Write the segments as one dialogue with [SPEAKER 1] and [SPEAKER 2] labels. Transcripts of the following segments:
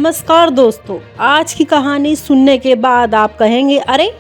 [SPEAKER 1] नमस्कार दोस्तों, आज की कहानी सुनने के बाद आप कहेंगे अरे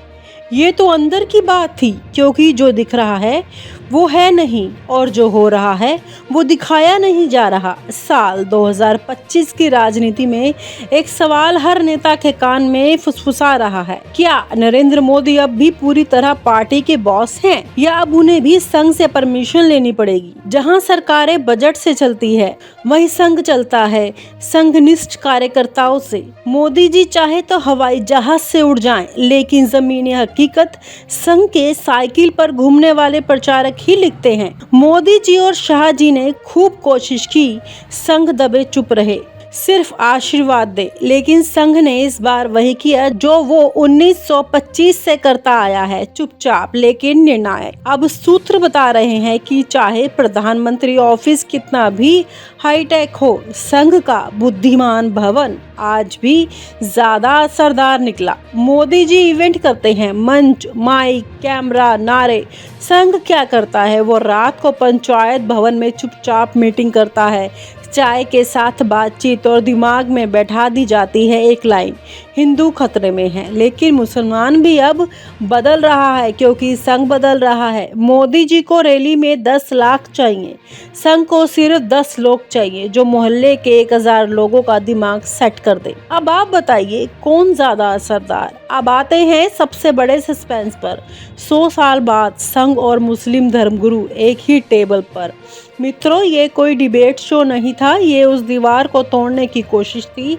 [SPEAKER 1] ये तो अंदर की बात थी, क्योंकि जो दिख रहा है वो है नहीं और जो हो रहा है वो दिखाया नहीं जा रहा। साल 2025 की राजनीति में एक सवाल हर नेता के कान में फुसफुसा रहा है, क्या नरेंद्र मोदी अब भी पूरी तरह पार्टी के बॉस हैं या अब उन्हें भी संघ से परमिशन लेनी पड़ेगी। जहां सरकारें बजट से चलती है वहीं संघ चलता है संघनिष्ठ कार्यकर्ताओं से। मोदी जी चाहे तो हवाई जहाज से उड़ जाएं, लेकिन जमीनी हकीकत संघ के साइकिल पर घूमने वाले प्रचारक ही लिखते हैं। मोदी जी और शाह जी ने खूब कोशिश की, संघ दबे चुप रहे, सिर्फ आशीर्वाद दे, लेकिन संघ ने इस बार वही किया जो वो 1925 से करता आया है, चुपचाप लेकिन निर्णायक। अब सूत्र बता रहे हैं कि चाहे प्रधानमंत्री ऑफिस कितना भी हाईटेक हो, संघ का बुद्धिमान भवन आज भी ज्यादा असरदार निकला। मोदी जी इवेंट करते हैं, मंच, माइक, कैमरा, नारे। संघ क्या करता है, वो रात को पंचायत भवन में चुपचाप मीटिंग करता है, चाय के साथ बातचीत, और दिमाग में बैठा दी जाती है एक लाइन, हिंदू खतरे में है। लेकिन मुसलमान भी अब बदल रहा है, क्योंकि संघ बदल रहा है। मोदी जी को रैली में 10 लाख चाहिए, संघ को सिर्फ 10 लोग चाहिए जो मोहल्ले के 1000 लोगों का दिमाग सेट कर दे। अब आप बताइए कौन ज्यादा असरदार। अब आते हैं सबसे बड़े सस्पेंस पर। 100 साल बाद संघ और मुस्लिम धर्मगुरु एक ही टेबल पर। मित्रों, ये कोई डिबेट शो नहीं था, ये उस दीवार को तोड़ने की कोशिश थी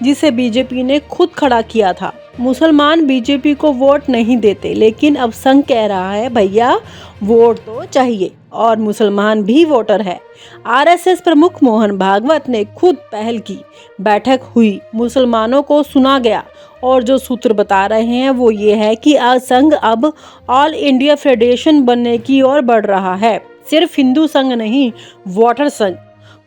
[SPEAKER 1] जिसे बीजेपी ने खुद खड़ा किया था। मुसलमान बीजेपी को वोट नहीं देते, लेकिन अब संघ कह रहा है भैया वोट तो चाहिए, और मुसलमान भी वोटर है। आरएसएस प्रमुख मोहन भागवत ने खुद पहल की, बैठक हुई, मुसलमानों को सुना गया, और जो सूत्र बता रहे हैं वो ये है कि संघ अब ऑल इंडिया फेडरेशन बनने की ओर बढ़ रहा है। सिर्फ हिंदू संघ नहीं, वोटर संघ।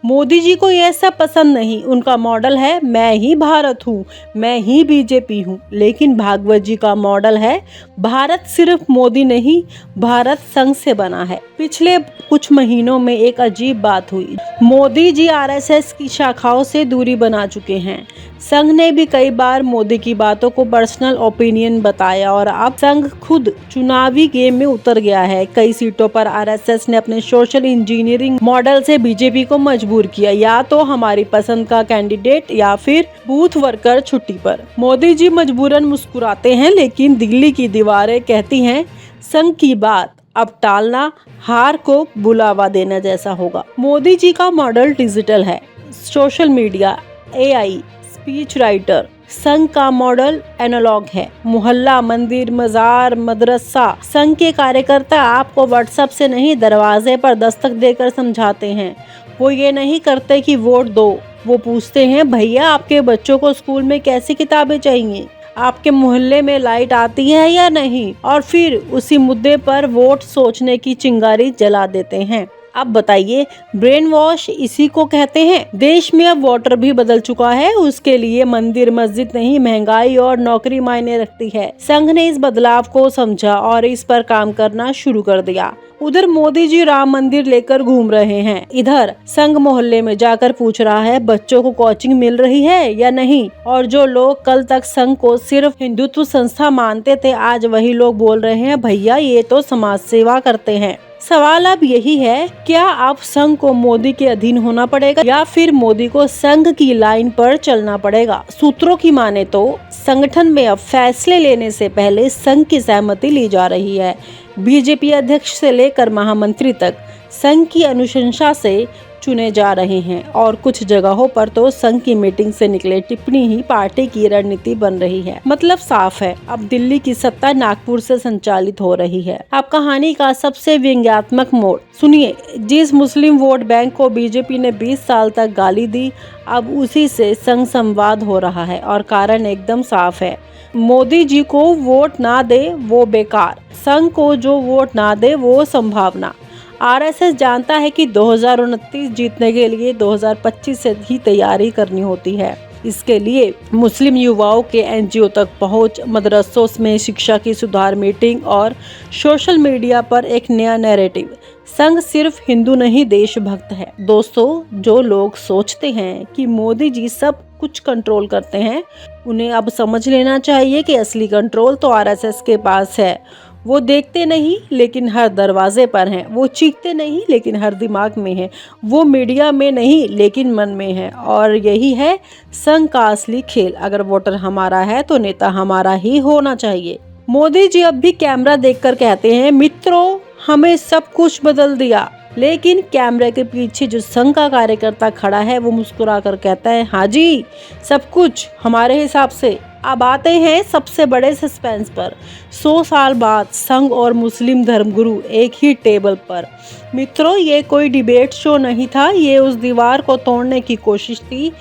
[SPEAKER 1] मोदी जी को यह सब पसंद नहीं, उनका मॉडल है मैं ही भारत हूँ, मैं ही बीजेपी हूँ। लेकिन भागवत जी का मॉडल है भारत सिर्फ मोदी नहीं, भारत संघ से बना है। पिछले कुछ महीनों में एक अजीब बात हुई। मोदी जी आरएसएस की शाखाओं से दूरी बना चुके हैं। संघ ने भी कई बार मोदी की बातों को पर्सनल ओपिनियन बताया, और अब संघ खुद चुनावी गेम में उतर गया है। कई सीटों पर आरएसएस ने अपने सोशल इंजीनियरिंग मॉडल से बीजेपी को मजबूर किया, या तो हमारी पसंद का कैंडिडेट या फिर बूथ वर्कर छुट्टी पर। मोदी जी मजबूरन मुस्कुराते हैं, लेकिन दिल्ली की दीवारें कहती हैं संघ की बात अब टालना हार को बुलावा देना जैसा होगा। मोदी जी का मॉडल डिजिटल है, social media, AI, speech writer. संघ का मॉडल एनालॉग है, मोहल्ला, मंदिर, मजार, मदरसा। संघ के कार्यकर्ता आपको व्हाट्सएप से नहीं, दरवाजे पर दस्तक देकर समझाते हैं। वो ये नहीं करते कि वोट दो, वो पूछते हैं भैया आपके बच्चों को स्कूल में कैसी किताबें चाहिए, आपके मोहल्ले में लाइट आती है या नहीं, और फिर उसी मुद्दे पर वोट सोचने की चिंगारी जला देते हैं। अब बताइए, ब्रेन वॉश इसी को कहते हैं। देश में अब वोटर भी बदल चुका है, उसके लिए मंदिर मस्जिद नहीं, महंगाई और नौकरी मायने रखती है। संघ ने इस बदलाव को समझा और इस पर काम करना शुरू कर दिया। उधर मोदी जी राम मंदिर लेकर घूम रहे हैं, इधर संघ मोहल्ले में जाकर पूछ रहा है बच्चों को कोचिंग मिल रही है या नहीं। और जो लोग कल तक संघ को सिर्फ हिंदुत्व संस्था मानते थे, आज वही लोग बोल रहे हैं भैया ये तो समाज सेवा करते हैं। सवाल अब यही है, क्या अब संघ को मोदी के अधीन होना पड़ेगा या फिर मोदी को संघ की लाइन पर चलना पड़ेगा। सूत्रों की माने तो संगठन में अब फैसले लेने से पहले संघ की सहमति ली जा रही है। बीजेपी अध्यक्ष से लेकर महामंत्री तक संघ की अनुशंसा से चुने जा रहे हैं, और कुछ जगहों पर तो संघ की मीटिंग से निकले टिप्पणी ही पार्टी की रणनीति बन रही है। मतलब साफ है, अब दिल्ली की सत्ता नागपुर से संचालित हो रही है। अब कहानी का सबसे व्यंग्यात्मक मोड़ सुनिए। जिस मुस्लिम वोट बैंक को बीजेपी ने 20 साल तक गाली दी, अब उसी से संघ संवाद हो रहा है, और कारण एकदम साफ है। मोदी जी को वोट ना दे वो बेकार, संघ को जो वोट ना दे वो संभावना। आरएसएस जानता है कि 2029 जीतने के लिए 2025 से ही तैयारी करनी होती है। इसके लिए मुस्लिम युवाओं के एनजीओ तक पहुंच, मदरसों में शिक्षा की सुधार मीटिंग और सोशल मीडिया पर एक नया नैरेटिव। संघ सिर्फ हिंदू नहीं देशभक्त है। दोस्तों, जो लोग सोचते हैं कि मोदी जी सब कुछ कंट्रोल करते हैं, उन्हें अब समझ लेना चाहिए कि असली कंट्रोल तो आरएसएस के पास है। वो देखते नहीं लेकिन हर दरवाजे पर हैं, वो चीखते नहीं लेकिन हर दिमाग में है, वो मीडिया में नहीं लेकिन मन में है। और यही है संघ का असली खेल। अगर वोटर हमारा है तो नेता हमारा ही होना चाहिए। मोदी जी अब भी कैमरा देखकर कहते हैं, मित्रों हमें सब कुछ बदल दिया। लेकिन कैमरे के पीछे जो संघ का कार्यकर्ता खड़ा है वो मुस्कुराकर कहता है, हाँ जी सब कुछ हमारे हिसाब से। अब आते हैं सबसे बड़े सस्पेंस पर। 100 साल बाद संघ और मुस्लिम धर्मगुरु एक ही टेबल पर। मित्रों ये कोई डिबेट शो नहीं था, ये उस दीवार को तोड़ने की कोशिश थी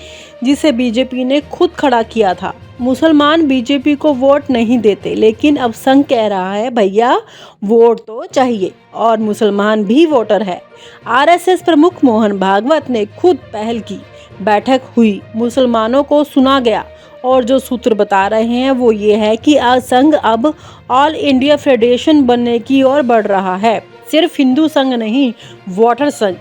[SPEAKER 1] जिसे बीजेपी ने खुद खड़ा किया था। मुसलमान बीजेपी को वोट नहीं देते, लेकिन अब संघ कह रहा है भैया वोट तो चाहिए, और मुसलमान भी वोटर है। आरएसएस प्रमुख मोहन भागवत ने खुद पहल की, बैठक हुई, मुसलमानों को सुना गया, और जो सूत्र बता रहे हैं वो ये है कि संघ अब ऑल इंडिया फेडरेशन बनने की ओर बढ़ रहा है। सिर्फ हिंदू संघ नहीं, वोटर संघ।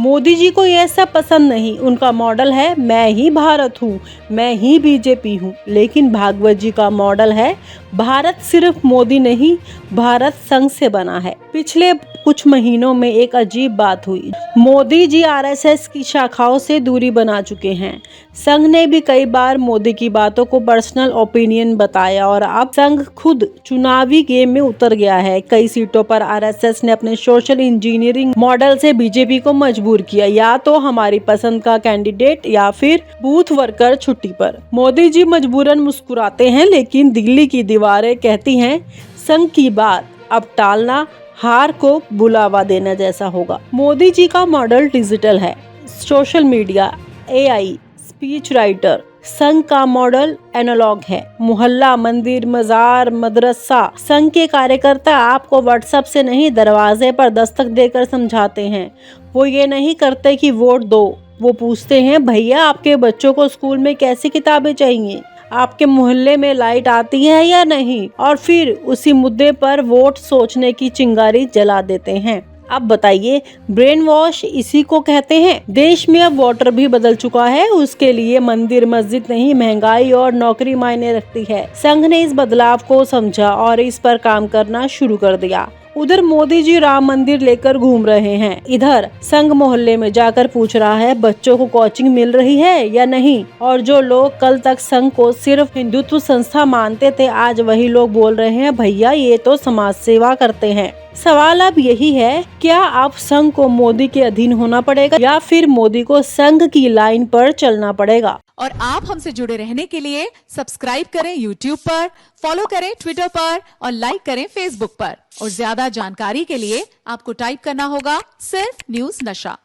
[SPEAKER 1] मोदी जी को यह सब पसंद नहीं, उनका मॉडल है मैं ही भारत हूँ, मैं ही बीजेपी हूँ। लेकिन भागवत जी का मॉडल है भारत सिर्फ मोदी नहीं, भारत संघ से बना है। पिछले कुछ महीनों में एक अजीब बात हुई। मोदी जी आरएसएस की शाखाओं से दूरी बना चुके हैं। संघ ने भी कई बार मोदी की बातों को पर्सनल ओपिनियन बताया, और अब संघ खुद चुनावी गेम में उतर गया है। कई सीटों पर आरएसएस ने अपने सोशल इंजीनियरिंग मॉडल से बीजेपी को मजबूर किया, या तो हमारी पसंद का कैंडिडेट या फिर बूथ वर्कर छुट्टी पर। मोदी जी मजबूरन मुस्कुराते हैं, लेकिन दिल्ली की दीवारें कहती हैं संघ की बात अब टालना हार को बुलावा देने जैसा होगा। मोदी जी का मॉडल डिजिटल है, social media, AI, speech writer. संघ का मॉडल एनालॉग है, मोहल्ला, मंदिर, मजार, मदरसा। संघ के कार्यकर्ता आपको व्हाट्सएप से नहीं दरवाजे पर दस्तक देकर समझाते हैं। वो ये नहीं करते कि वोट दो, वो पूछते हैं भैया आपके बच्चों को स्कूल में कैसी किताबें चाहिए, आपके मोहल्ले में लाइट आती है या नहीं, और फिर उसी मुद्दे पर वोट सोचने की चिंगारी जला देते हैं। अब बताइए ब्रेन वॉश इसी को कहते हैं। देश में अब वोटर भी बदल चुका है, उसके लिए मंदिर मस्जिद नहीं महंगाई और नौकरी मायने रखती है। संघ ने इस बदलाव को समझा और इस पर काम करना शुरू कर दिया। उधर मोदी जी राम मंदिर लेकर घूम रहे हैं, इधर संघ मोहल्ले में जाकर पूछ रहा है बच्चों को कोचिंग मिल रही है या नहीं। और जो लोग कल तक संघ को सिर्फ हिंदुत्व संस्था मानते थे, आज वही लोग बोल रहे हैं भैया ये तो समाज सेवा करते हैं। सवाल अब यही है, क्या अब संघ को मोदी के अधीन होना पड़ेगा या फिर मोदी को संघ की लाइन पर चलना पड़ेगा।
[SPEAKER 2] और आप हमसे जुड़े रहने के लिए सब्सक्राइब करें YouTube पर, फॉलो करें Twitter पर और लाइक करें Facebook पर। और ज्यादा जानकारी के लिए आपको टाइप करना होगा सिर्फ न्यूज़ नशा।